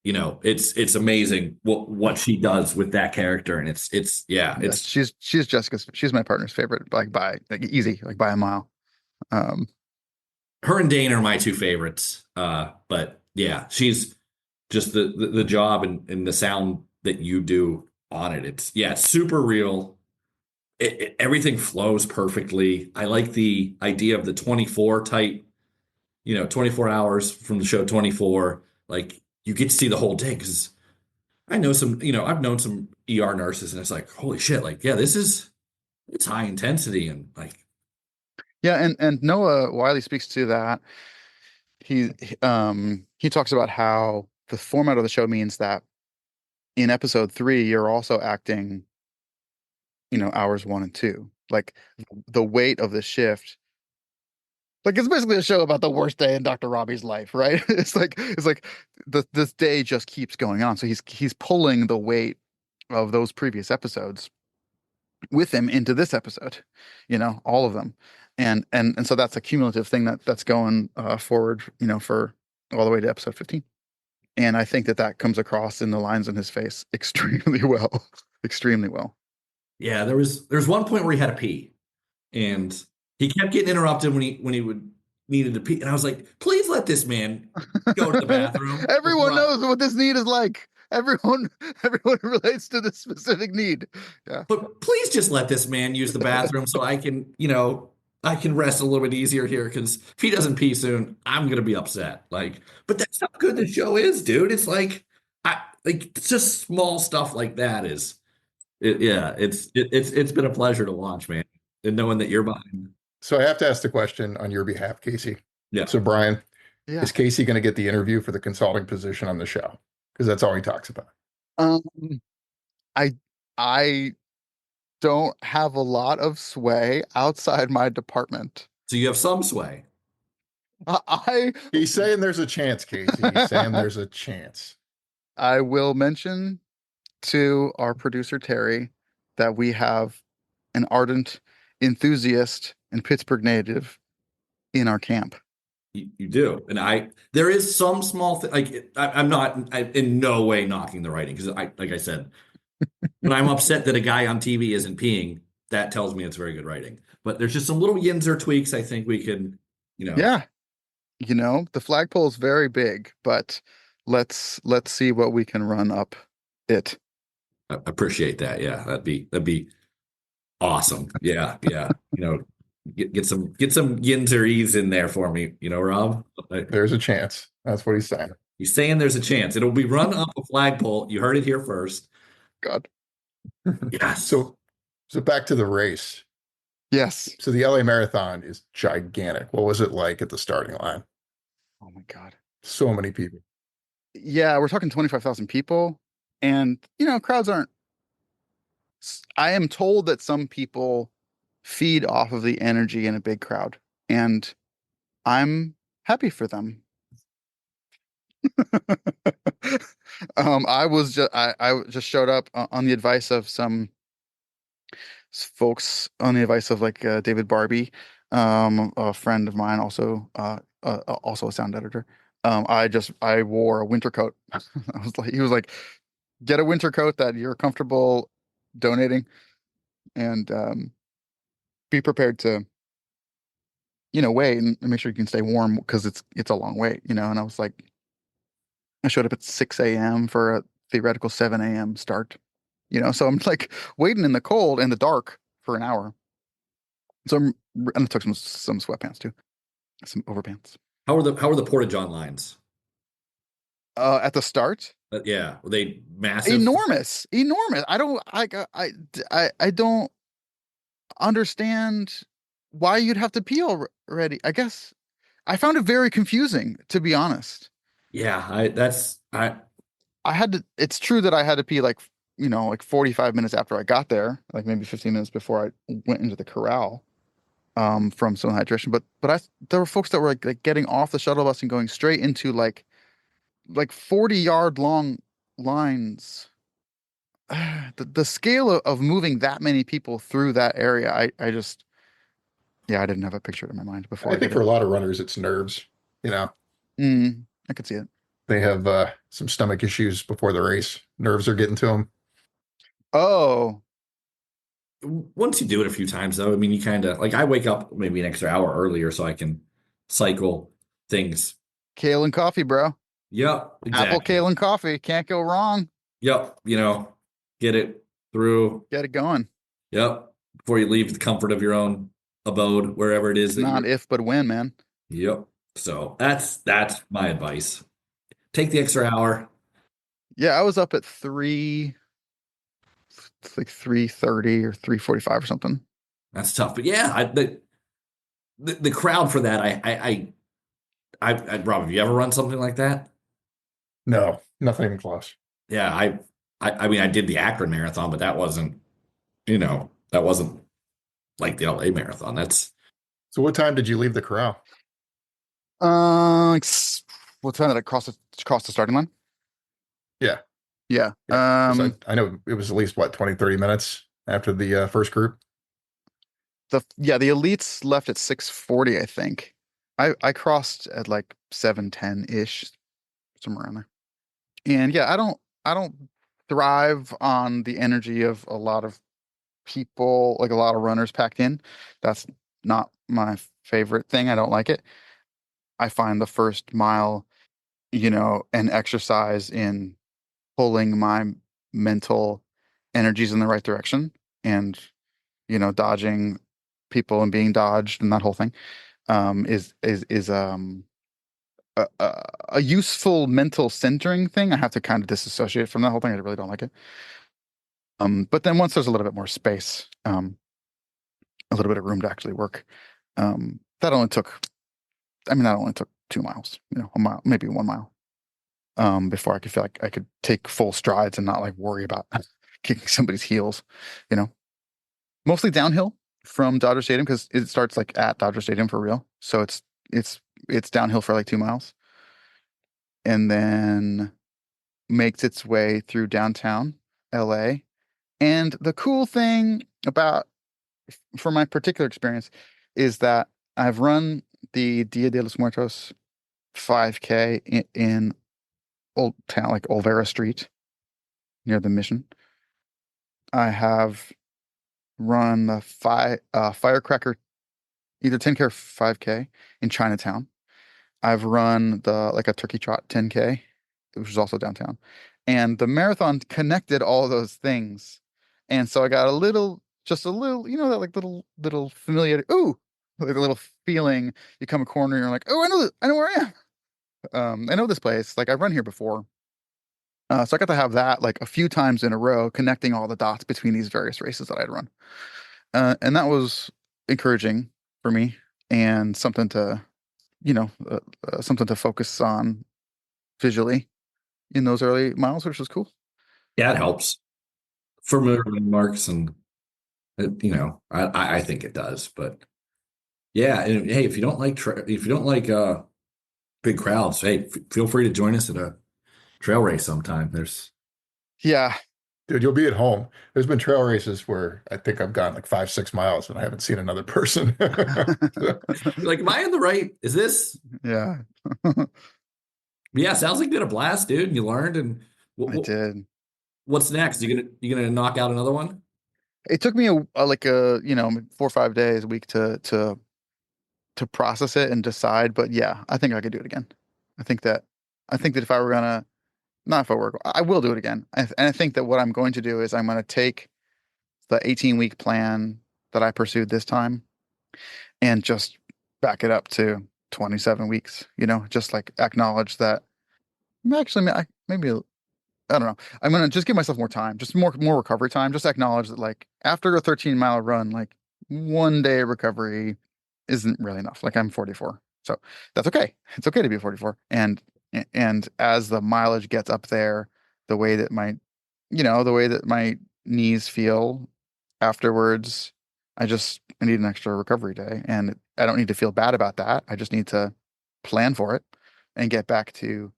S4: it's amazing what she does with that character, and
S3: She's Jessica's. She's my partner's favorite, easy, like by a mile.
S4: Her and Dana are my two favorites. But yeah, she's just the job and the sound that you do on it. It's super real. Everything flows perfectly. I like the idea of the 24 type, 24 hours from the show 24. Like, you get to see the whole day, because I know I've known some ER nurses, and it's like, holy shit, like, yeah, it's high intensity, and like.
S3: Yeah, and Noah Wiley speaks to that. He talks about how the format of the show means that in episode 3, you're also acting, hours 1 and 2. Like, the weight of the shift. Like, it's basically a show about the worst day in Dr. Robbie's life, right? It's like this day just keeps going on. So he's pulling the weight of those previous episodes with him into this episode, all of them. And so that's a cumulative thing that's going forward, for all the way to episode 15. And I think that comes across in the lines in his face extremely well, extremely well.
S4: Yeah, there's one point where he had to pee, and he kept getting interrupted when he needed to pee, and I was like, please let this man go to the bathroom.
S3: Everyone knows what this need is like. Everyone relates to this specific need. Yeah.
S4: But please just let this man use the bathroom so I can, rest a little bit easier here, because if he doesn't pee soon, I'm gonna be upset. Like, but that's how good the show is, dude. It's like, it's just small stuff like that it's been a pleasure to watch, man, and knowing that you're behind.
S2: So I have to ask the question on your behalf, Casey.
S4: Yeah.
S2: So Bryan,
S3: Yeah.
S2: is Casey going to get the interview for the consulting position on the show? Because that's all he talks about.
S3: I don't have a lot of sway outside my department.
S4: So you have some sway.
S2: He's saying there's a chance, Casey. He's saying there's a chance.
S3: I will mention to our producer, Terry, that we have an ardent enthusiast and Pittsburgh native in our camp.
S4: You do. And there is some small thing, like, I'm in no way knocking the writing, because like I said, when I'm upset that a guy on TV isn't peeing, that tells me it's very good writing. But there's just some little Yinzer tweaks I think we can,
S3: Yeah. The flagpole is very big, but let's see what we can run up it.
S4: I appreciate that. Yeah, that'd be awesome. Yeah. Get some Yinzer in there for me, Rob.
S2: There's a chance. That's what he's saying.
S4: He's saying there's a chance. It'll be run up a flagpole. You heard it here first.
S3: God.
S4: Yes.
S2: So back to the race.
S3: Yes.
S2: So the LA Marathon is gigantic. What was it like at the starting line?
S3: Oh my God.
S2: So many people.
S3: Yeah, we're talking 25,000 people, and crowds aren't. I am told that some people feed off of the energy in a big crowd, and I'm happy for them. I just showed up on the advice of some folks, on the advice of like David Barbie, a friend of mine, also a sound editor. I wore a winter coat. He was like, get a winter coat that you're comfortable donating, and be prepared to wait and make sure you can stay warm because it's a long wait. And I was like, I showed up at 6 a.m. for a theoretical 7 a.m. start. So I'm like waiting in the cold and the dark for an hour. So and I took some sweatpants too, some overpants.
S4: How are the Porta John lines?
S3: At the start,
S4: Yeah, were they massive?
S3: enormous. I don't understand why you'd have to pee already. I guess I found it very confusing, to be honest.
S4: Yeah,
S3: I had to. It's true that I had to pee like 45 minutes after I got there, like maybe 15 minutes before I went into the corral, from some hydration. But there were folks that were like getting off the shuttle bus and going straight into like 40-yard long lines. The scale of moving that many people through that area, I just, yeah, I didn't have a picture in my mind before
S2: I
S3: I
S2: think
S3: did
S2: for
S3: it.
S2: a lot of runners, it's nerves.
S3: I could see it.
S2: They have some stomach issues before the race. Nerves are getting to them.
S3: Oh,
S4: once you do it a few times, though, I mean, you kind of like I wake up maybe an extra hour earlier so I can cycle things.
S3: kale and coffee, bro.
S4: Yep,
S3: Apple,
S4: exactly.
S3: kale, and coffee. Can't go wrong.
S4: Yep, get it through.
S3: Get it going.
S4: Yep, before you leave the comfort of your own abode, wherever it is
S3: It's
S4: that
S3: not
S4: you're.
S3: if, but when, man.
S4: Yep. So that's my advice. Take the extra hour.
S3: Yeah, I was up at it's like 3:30 or 3:45 or something.
S4: That's tough, but yeah, the crowd for that. Rob, have you ever run something like that?
S2: No, nothing even close.
S4: Yeah, I mean, I did the Akron Marathon, but that wasn't like the LA Marathon. That's
S2: So what time did you leave the corral?
S3: Uh, what time did I cross the starting line?
S2: Yeah.
S3: Yeah.
S2: Yeah. 'Cause I know it was at least what, 20, 30 minutes after the first group.
S3: The elites left at 6:40, I think. I crossed at like 7:10-ish, somewhere around there. And yeah, I don't thrive on the energy of a lot of people, like a lot of runners packed in. That's not my favorite thing. I don't like it. I find the first mile, an exercise in pulling my mental energies in the right direction, and dodging people and being dodged and that whole thing, is a useful mental centering thing. I have to kind of disassociate from that whole thing. I really don't like it. But then once there's a little bit more space, a little bit of room to actually work, that only took, that only took 2 miles, a mile, maybe 1 mile, before I could feel like I could take full strides and not like worry about kicking somebody's heels, you know. Mostly downhill from Dodger Stadium because it starts like at Dodger Stadium for real. So it's downhill for like 2 miles, and then makes its way through downtown LA. And the cool thing about, for my particular experience, is that I've run the Dia de los Muertos 5K in Old Town, like Olvera Street near the Mission. I have run the Firecracker, either 10K or 5K in Chinatown. I've run like a turkey trot 10K, which is also downtown. And the marathon connected all those things. And so I got just a little, that like little familiar, ooh, like a little feeling. You come a corner and you're like, oh, I know where I am. I know this place. Like I've run here before. So I got to have that like a few times in a row, connecting all the dots between these various races that I'd run. And that was encouraging for me and something to, something to focus on visually in those early miles, which was cool.
S4: Yeah, it helps. Familiar landmarks, and I think it does. But yeah, and hey, if you don't like big crowds, hey, feel free to join us at a trail race sometime. There's
S3: Yeah.
S2: Dude, you'll be at home. There's been trail races where I think I've gone like 5, 6 miles and I haven't seen another person.
S4: like, am I in the right? Is this?
S3: Yeah.
S4: Yeah, sounds like you had a blast, dude. You learned, and
S3: I did.
S4: what's next? You gonna knock out another one?
S3: It took me like 4 or 5 days a week to process it and decide, but yeah, I think I could do it again. I think that if I were gonna, not if I were, I will do it again. And I think that what I'm going to do is I'm going to take the 18-week plan that I pursued this time and just back it up to 27 weeks, just like acknowledge that actually maybe I don't know. I'm gonna just give myself more time, just more recovery time. Just acknowledge that like after a 13-mile run, like 1 day recovery isn't really enough. Like I'm 44, so that's okay. It's okay to be 44. And as the mileage gets up there, the way that my knees feel afterwards, I need an extra recovery day, and I don't need to feel bad about that. I just need to plan for it and get back to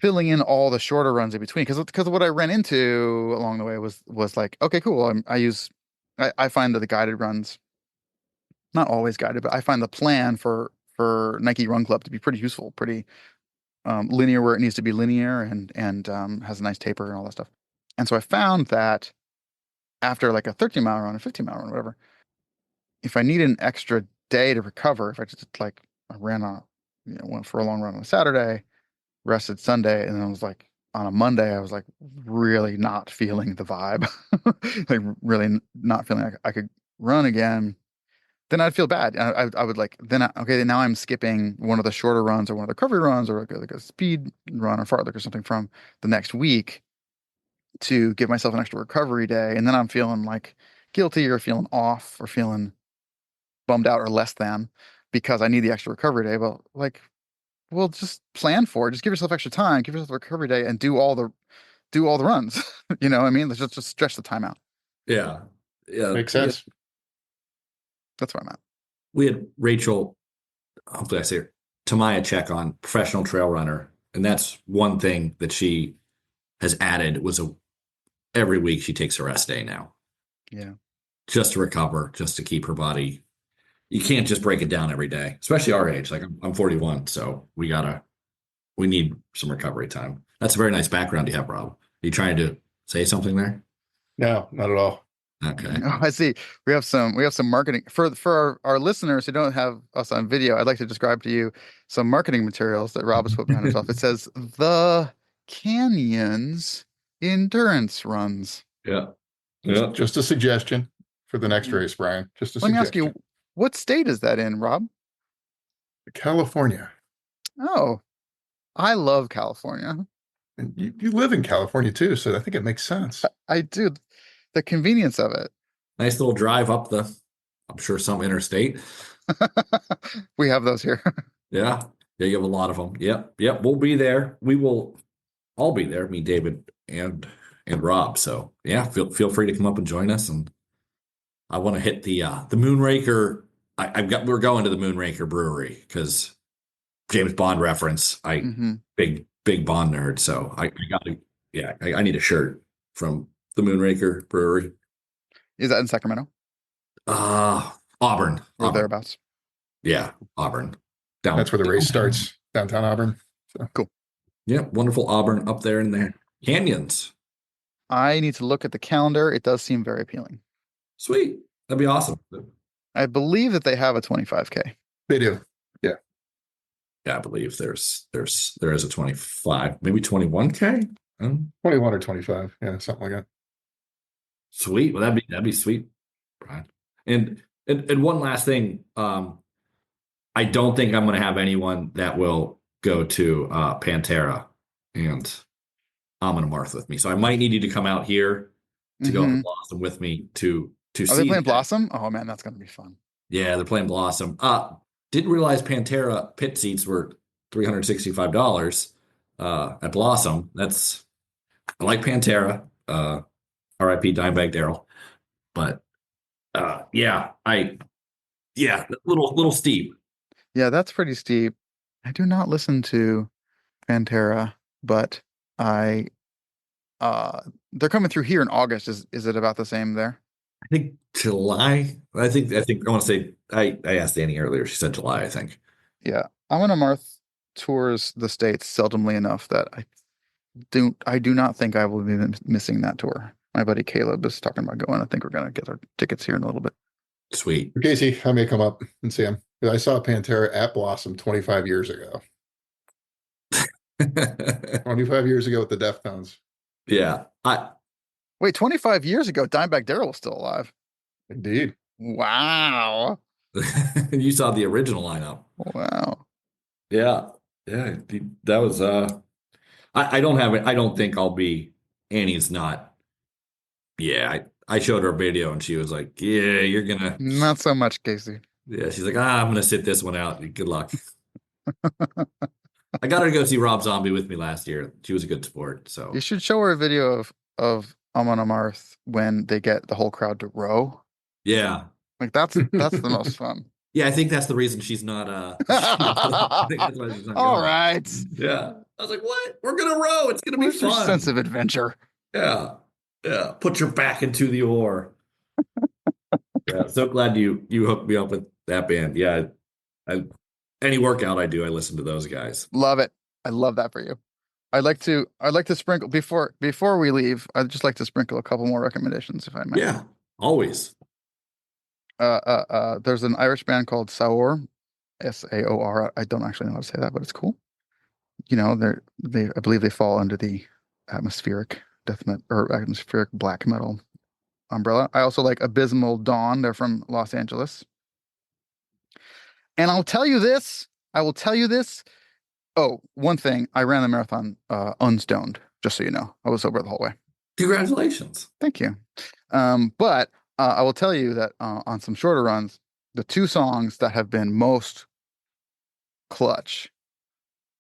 S3: filling in all the shorter runs in between, because what I ran into along the way was like, okay, cool. I find that the guided runs, not always guided, but I find the plan for Nike Run Club to be pretty useful, pretty linear where it needs to be linear, and has a nice taper and all that stuff. And so I found that after like a 13-mile run, a 15-mile run, whatever, if I need an extra day to recover, if I just like I ran went for a long run on a Saturday, rested Sunday, and then I was like on a Monday, I was like really not feeling the vibe, like really not feeling like I could run again. Then I'd feel bad. I would like okay, now I'm skipping one of the shorter runs or one of the recovery runs or like a speed run or fartlek or something from the next week to give myself an extra recovery day, and then I'm feeling like guilty or feeling off or feeling bummed out or less than because I need the extra recovery day. But like, well, just plan for it. Just give yourself extra time, give yourself a recovery day, and do all the runs. You know what I mean? Let's just stretch the time out.
S4: Yeah, yeah,
S2: Makes sense.
S3: That's where I'm at.
S4: We had Rachel, hopefully I say her, Tamaya check on professional trail runner, and that's one thing that she has added was every week she takes a rest day now.
S3: Yeah.
S4: Just to recover, just to keep her body. You can't just break it down every day, especially our age. Like I'm 41, so we need some recovery time. That's a very nice background you have, Rob. Are you trying to say something there?
S2: No, not at all.
S4: Okay.
S3: Oh, I see. We have some marketing for our listeners who don't have us on video. I'd like to describe to you some marketing materials that Rob has put behind himself. It says the Canyons endurance runs.
S4: Yeah.
S2: Just a suggestion for the next race, Brian. Just a
S3: Let me
S2: suggestion.
S3: ask you, what state is that in, Rob?
S2: California.
S3: Oh, I love California.
S2: And you live in California too, so I think it makes sense.
S3: I do. The convenience of it.
S4: Nice little drive up I'm sure some interstate.
S3: We have those here.
S4: Yeah. Yeah, you have a lot of them. Yep. We'll be there. We will all be there. Me, David, and Rob. So yeah, feel free to come up and join us. And I want to hit the Moonraker. We're going to the Moonraker Brewery because James Bond reference. Big Bond nerd. So I need a shirt from the Moonraker Brewery.
S3: Is that in Sacramento?
S4: Auburn.
S3: Or thereabouts?
S4: Yeah, Auburn.
S2: That's where the race starts, downtown Auburn. So.
S3: Cool.
S4: Yeah, wonderful Auburn up there in the canyons.
S3: I need to look at the calendar. It does seem very appealing.
S4: Sweet. That'd be awesome.
S3: I believe that they have a 25K.
S2: They do. Yeah.
S4: Yeah, I believe there is a 25, maybe 21K.
S2: 21 or 25. Yeah, something like that.
S4: Sweet. Well, that'd be sweet, Brian. And one last thing. I don't think I'm going to have anyone that will go to Pantera, and Amon Amarth with me. So I might need you to come out here to go to Blossom with me to
S3: Are
S4: see
S3: they playing
S4: that.
S3: Blossom? Oh man, that's gonna be fun.
S4: Yeah, they're playing Blossom. Didn't realize Pantera pit seats were $365 at Blossom. I like Pantera. R.I.P. Dimebag Daryl. But yeah, little steep.
S3: Yeah, that's pretty steep. I do not listen to Pantera, but I they're coming through here in August. Is it about the same there?
S4: I think July. I think I want to say I asked Annie earlier. She said July, I think.
S3: Yeah. Amon Amarth tours the States seldomly enough that I do not think I will be missing that tour. My buddy Caleb is talking about going. I think we're gonna get our tickets here in a little bit.
S4: Sweet.
S2: Casey, I may come up and see him. I saw Pantera at Blossom 25 years ago. 25 years ago with the Deftones.
S4: Yeah.
S3: Wait, 25 years ago, Dimebag Daryl was still alive.
S2: Indeed.
S3: Wow.
S4: You saw the original lineup.
S3: Wow.
S4: Yeah. Yeah. That was I don't have it. I don't think I'll be. Annie's not. Yeah. I showed her a video and she was like, yeah, you're gonna.
S3: Not so much, Casey.
S4: Yeah. She's like, I'm gonna sit this one out. Good luck. I got her to go see Rob Zombie with me last year. She was a good sport. So
S3: You should show her a video of Amon Amarth when they get the whole crowd to row.
S4: yeah.
S3: Like that's the most fun.
S4: Yeah, I think that's the reason she's not I think that's why she's not
S3: All
S4: going.
S3: right.
S4: Yeah. I was like, what? We're gonna row. It's gonna be
S3: Where's your
S4: fun.
S3: sense of adventure?
S4: Yeah. Yeah. Put your back into the oar. Yeah. So glad you hooked me up with that band. Yeah. Any workout I do, I listen to those guys.
S3: Love it. I love that for you. I'd like to sprinkle before we leave. I'd just like to sprinkle a couple more recommendations, if I may.
S4: Yeah. Always.
S3: There's an Irish band called Saor, Saor. I don't actually know how to say that, but it's cool. You know, I believe they fall under the atmospheric death metal or atmospheric black metal umbrella. I also like Abysmal Dawn. They're from Los Angeles. And I will tell you this. Oh, one thing. I ran the marathon unstoned, just so you know. I was sober the whole way.
S4: Congratulations.
S3: Thank you. But I will tell you that on some shorter runs, the two songs that have been most clutch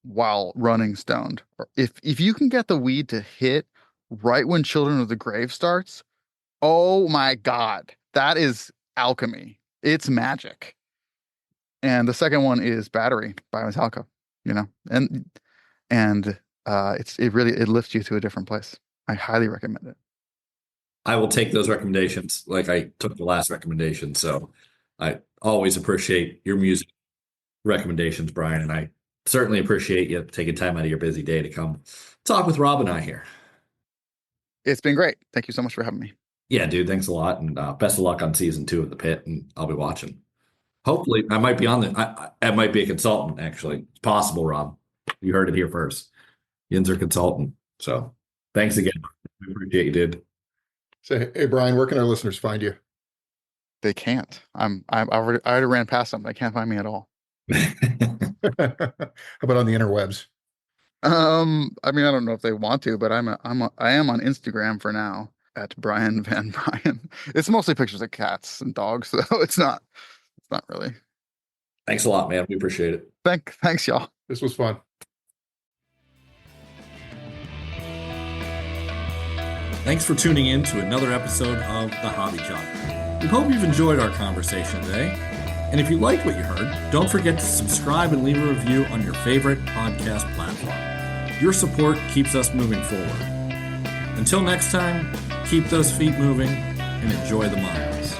S3: while running stoned, or if you can get the weed to hit right when Children of the Grave starts, oh my God, that is alchemy. It's magic. And the second one is Battery by Metallica, you know, and it really lifts you to a different place. I highly recommend it.
S4: I will take those recommendations like I took the last recommendation. So I always appreciate your music recommendations, Bryan, and I certainly appreciate you taking time out of your busy day to come talk with Rob and I here.
S3: It's been great. Thank you so much for having me.
S4: Yeah, dude, thanks a lot. And best of luck on season 2 of The Pit. And I'll be watching. Hopefully, I might be on I might be a consultant, actually. It's possible, Rob. You heard it here first. Yinzer consultant. So thanks again. We appreciate you, dude.
S2: Say, hey, Bryan, where can our listeners find you?
S3: They can't. I already ran past them. They can't find me at all.
S2: How about on the interwebs?
S3: I mean, I don't know if they want to, but I am on Instagram for now at Bryan Van Bryan. It's mostly pictures of cats and dogs, so it's not really.
S4: Thanks a lot, man. We appreciate it.
S3: Thanks, y'all.
S2: This was fun.
S4: Thanks for tuning in to another episode of The Hobby Jogger. We hope you've enjoyed our conversation today. And if you liked what you heard, don't forget to subscribe and leave a review on your favorite podcast platform. Your support keeps us moving forward. Until next time, keep those feet moving and enjoy the miles.